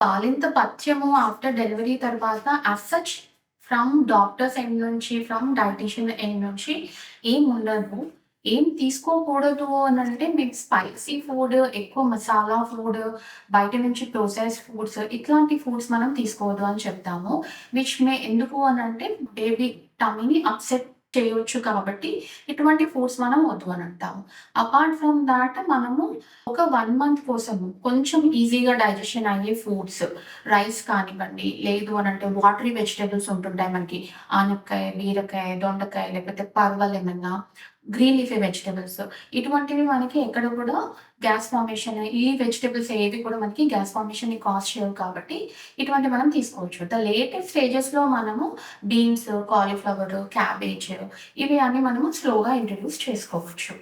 బాలింత పథ్యము after delivery తర్వాత as such from doctors end నుంచి, ఫ్రమ్ డైటీషియన్ ఎండ్ నుంచి ఏముండదు. ఏం తీసుకోకూడదు అనంటే మీకు స్పైసీ ఫుడ్, ఎక్కువ మసాలా ఫుడ్, బయట నుంచి ప్రాసెస్డ్ ఫుడ్స్ ఇట్లాంటి ఫుడ్స్ మనం తీసుకోవద్దు అని చెప్తాము. విచ్ మే ఎందుకు అనంటే బేబీ టమ్మీని అప్‌సెట్ చేయొచ్చు కాబట్టి ఇటువంటి ఫుడ్స్ మనం వద్దు అని అంటాము. అపార్ట్ ఫ్రమ్ థాట్ మనము ఒక 1 మంత్ కోసము కొంచెం ఈజీగా డైజెషన్ అయ్యే ఫుడ్స్ రైస్ కానివ్వండి, లేదు అనంటే వాటరీ వెజిటబుల్స్ ఉంటుంటాయి మనకి. ఆనపకాయ, బీరకాయ, దొండకాయ లేకపోతే పర్వలేమన్నా, గ్రీన్ లీఫీ వెజిటబుల్స్ ఇటువంటివి మనకి ఎక్కడ కూడా గ్యాస్ ఫార్మేషన్ ఈ వెజిటబుల్స్ ఏవి కూడా మనకి గ్యాస్ ఫార్మేషన్‌ని కాజ్ చేయవు కాబట్టి ఇటువంటివి మనం తీసుకోవచ్చు. ద లేటెస్ట్ స్టేజెస్‌లో మనము బీన్స్, కాలీఫ్లవర్, క్యాబేజ్ ఇవి అన్నీ మనము స్లోగా ఇంట్రొడ్యూస్ చేసుకోవచ్చు.